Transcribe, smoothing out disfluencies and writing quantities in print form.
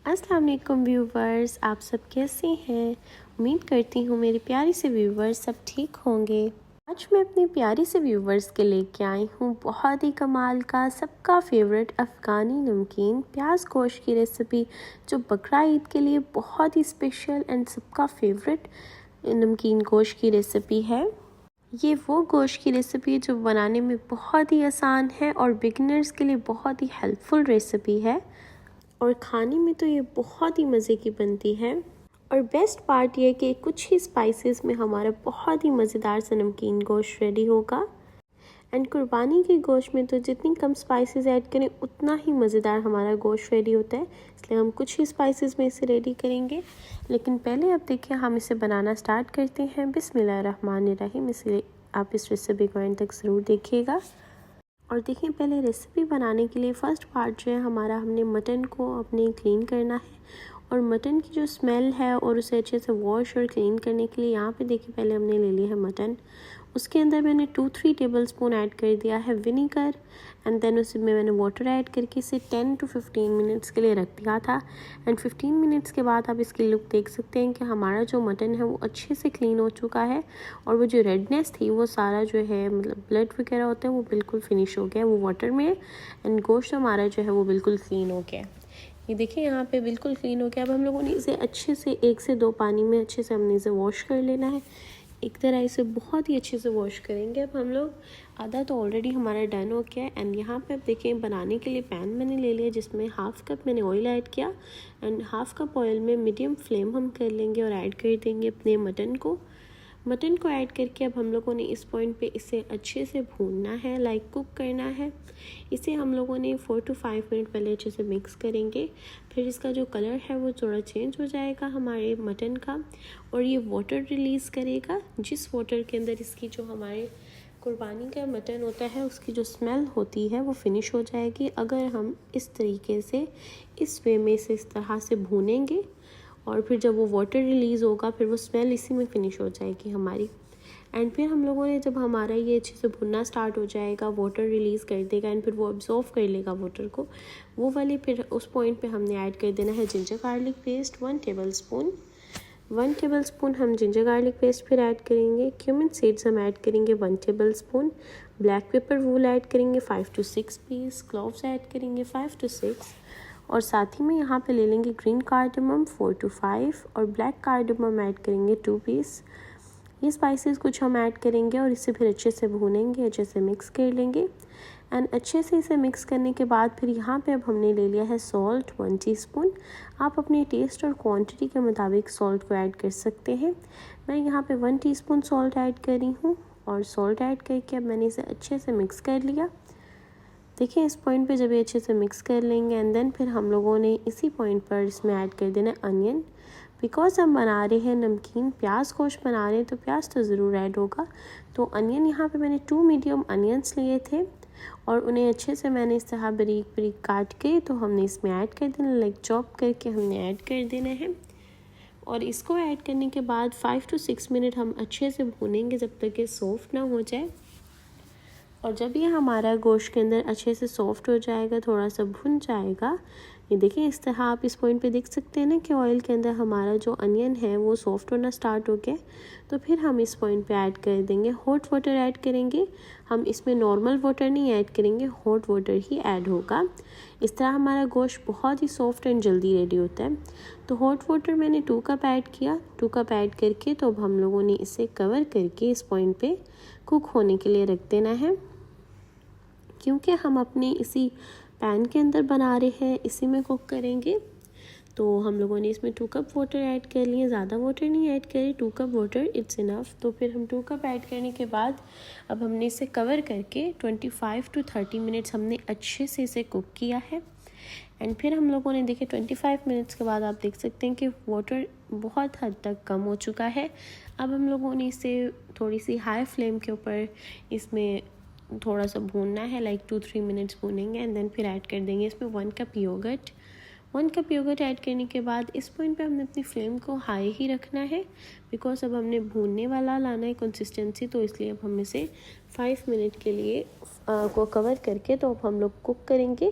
अस्सलाम वालेकुम व्यूवर्स, आप सब कैसे हैं। उम्मीद करती हूँ मेरी प्यारी से व्यूवर्स सब ठीक होंगे। आज मैं अपने प्यारी से व्यूवर्स के लेके आई हूँ बहुत ही कमाल का सबका फेवरेट अफ़गानी नमकीन प्याज गोश्त की रेसिपी, जो बकरा ईद के लिए बहुत ही स्पेशल एंड सबका फेवरेट नमकीन गोश्त की रेसिपी है। ये वो गोश्त की रेसिपी है जो बनाने में बहुत ही आसान है और बिगिनर्स के लिए बहुत ही हेल्पफुल रेसिपी है, और खाने में तो ये बहुत ही मज़े की बनती है। और बेस्ट पार्ट ये कि कुछ ही स्पाइसेस में हमारा बहुत ही मज़ेदार सा नमकीन गोश्त रेडी होगा। एंड कुर्बानी के गोश्त में तो जितनी कम स्पाइसेस ऐड करें उतना ही मज़ेदार हमारा गोश्त रेडी होता है, इसलिए हम कुछ ही स्पाइसेस में इसे रेडी करेंगे। लेकिन पहले अब देखिए हम इसे बनाना स्टार्ट करते हैं। बिस्मिल्लाहिर्रहमानिर्रहीम। इसलिए आप इस रेसिपी को एंड तक ज़रूर देखिएगा। और देखिए पहले रेसिपी बनाने के लिए फ़र्स्ट पार्ट जो है हमारा, हमने मटन को अपने क्लीन करना है। और मटन की जो स्मेल है और उसे अच्छे से वॉश और क्लीन करने के लिए यहाँ पे देखिए पहले हमने ले लिया है मटन। उसके अंदर मैंने 2-3 टेबलस्पून ऐड कर दिया है विनीगर, एंड देन उसमें मैंने वाटर ऐड करके इसे 10 to 15 मिनट्स के लिए रख दिया था। एंड 15 मिनट्स के बाद आप इसकी लुक देख सकते हैं कि हमारा जो मटन है वो अच्छे से क्लीन हो चुका है, और वो जो रेडनेस थी वो सारा जो है मतलब ब्लड वगैरह होता है वो बिल्कुल फिनिश हो गया वो वाटर में। एंड गोश्त हमारा जो है वो बिल्कुल क्लीन हो गया। ये देखिए यहाँ पे बिल्कुल क्लीन हो गया। अब हम लोगों ने इसे अच्छे से 1 से 2 पानी में अच्छे से हमने इसे वॉश कर लेना है। एक तरह इसे बहुत ही अच्छे से वॉश करेंगे। अब हम लोग आधा तो ऑलरेडी हमारा डन हो गया है। एंड यहाँ पे अब देखें बनाने के लिए पैन मैंने ले लिया जिसमें हाफ़ कप मैंने ऑयल ऐड किया, एंड हाफ़ कप ऑयल में मीडियम फ्लेम हम कर लेंगे और ऐड कर देंगे अपने मटन को ऐड करके अब हम लोगों ने इस पॉइंट पे इसे अच्छे से भूनना है, लाइक कुक करना है। इसे हम लोगों ने 4 to 5 मिनट पहले अच्छे से मिक्स करेंगे। फिर इसका जो कलर है वो थोड़ा चेंज हो जाएगा हमारे मटन का, और ये वाटर रिलीज़ करेगा, जिस वाटर के अंदर इसकी जो हमारे कुर्बानी का मटन होता है उसकी जो स्मेल होती है वो फिनिश हो जाएगी अगर हम इस तरीके से इस वे में इसे इस तरह से भूनेंगे। और फिर जब वो वाटर रिलीज़ होगा फिर वो स्मेल इसी में फ़िनिश हो जाएगी हमारी। एंड फिर हम लोगों ने जब हमारा ये अच्छे से भुनना स्टार्ट हो जाएगा, वाटर रिलीज़ कर देगा एंड फिर वो अब्जॉर्व कर लेगा वाटर को, वो वाली फिर उस पॉइंट पे हमने ऐड कर देना है ginger garlic paste 1 tablespoon. 1 tablespoon हम जिंजर गार्लिक पेस्ट फिर ऐड करेंगे। क्यूमिन सीड्स हम ऐड करेंगे 1 टेबलस्पून। ब्लैक पेपर वूल ऐड करेंगे 5 to 6 पीस। क्लोव्स ऐड करेंगे 5 to 6, और साथ ही में यहाँ पे ले लेंगे ग्रीन कार्डमम 4 to 5, और ब्लैक कार्डमम ऐड करेंगे 2 पीस। ये स्पाइसेस कुछ हम ऐड करेंगे और इसे फिर अच्छे से भूनेंगे, अच्छे से मिक्स कर लेंगे। एंड अच्छे से इसे मिक्स करने के बाद फिर यहाँ पे अब हमने ले लिया है सॉल्ट 1 टीस्पून। आप अपने टेस्ट और क्वांटिटी के मुताबिक सॉल्ट को ऐड कर सकते हैं। मैं यहाँ पे 1 टीस्पून सॉल्ट ऐड कर रही हूँ, और सॉल्ट ऐड करके अब मैंने इसे अच्छे से मिक्स कर लिया। देखिए इस पॉइंट पे जब ये अच्छे से मिक्स कर लेंगे, एंड देन फिर हम लोगों ने इसी पॉइंट पर इसमें ऐड कर देना अनियन। बिकॉज हम बना रहे हैं नमकीन प्याज गोश्त बना रहे हैं तो प्याज तो ज़रूर ऐड होगा। तो अनियन यहाँ पे मैंने 2 मीडियम अनियंस लिए थे, और उन्हें अच्छे से मैंने इस तरह बारीक बारीक काट के तो हमने इसमें ऐड कर देना, लाइक चॉप करके हमने ऐड कर देना है। और इसको ऐड करने के बाद 5 to 6 मिनट हम अच्छे से भूनेंगे जब तक ये सॉफ्ट ना हो जाए। और जब ये हमारा गोश्त के अंदर अच्छे से सॉफ्ट हो जाएगा, थोड़ा सा भुन जाएगा, ये देखिए इस तरह आप इस पॉइंट पे देख सकते हैं ना कि ऑयल के अंदर हमारा जो अनियन है वो सॉफ्ट होना स्टार्ट हो गया। तो फिर हम इस पॉइंट पे ऐड कर देंगे हॉट वाटर ऐड करेंगे। हम इसमें नॉर्मल वाटर नहीं ऐड करेंगे, हॉट वाटर ही ऐड होगा। इस तरह हमारा गोश्त बहुत ही सॉफ्ट एंड जल्दी रेडी होता है। तो हॉट वाटर मैंने 2 कप ऐड किया। 2 कप ऐड करके तो अब हम लोगों ने इसे कवर करके इस पॉइंट पे कुक होने के लिए रख देना है, क्योंकि हम अपने इसी पैन के अंदर बना रहे हैं, इसी में कुक करेंगे। तो हम लोगों ने इसमें 2 कप वाटर ऐड कर लिए, ज़्यादा वाटर नहीं ऐड करें, 2 कप वाटर इट्स इनफ। तो फिर हम 2 कप ऐड करने के बाद अब हमने इसे कवर करके 25 to 30 मिनट्स हमने अच्छे से इसे कुक किया है। एंड फिर हम लोगों ने देखिए 25 मिनट्स के बाद आप देख सकते हैं कि वाटर बहुत हद तक कम हो चुका है। अब हम लोगों ने इसे थोड़ी सी हाई फ्लेम के ऊपर इसमें थोड़ा सा भूनना है, लाइक 2-3 मिनट्स भूनेंगे, एंड देन फिर ऐड कर देंगे इसमें 1 cup yoghurt. 1 cup yoghurt add करने के बाद इस पॉइंट पे हमने अपनी फ्लेम को हाई ही रखना है, बिकॉज अब हमने भूनने वाला लाना है कंसिस्टेंसी। तो इसलिए अब हम इसे 5 मिनट के लिए को कवर करके तो अब हम लोग कुक करेंगे।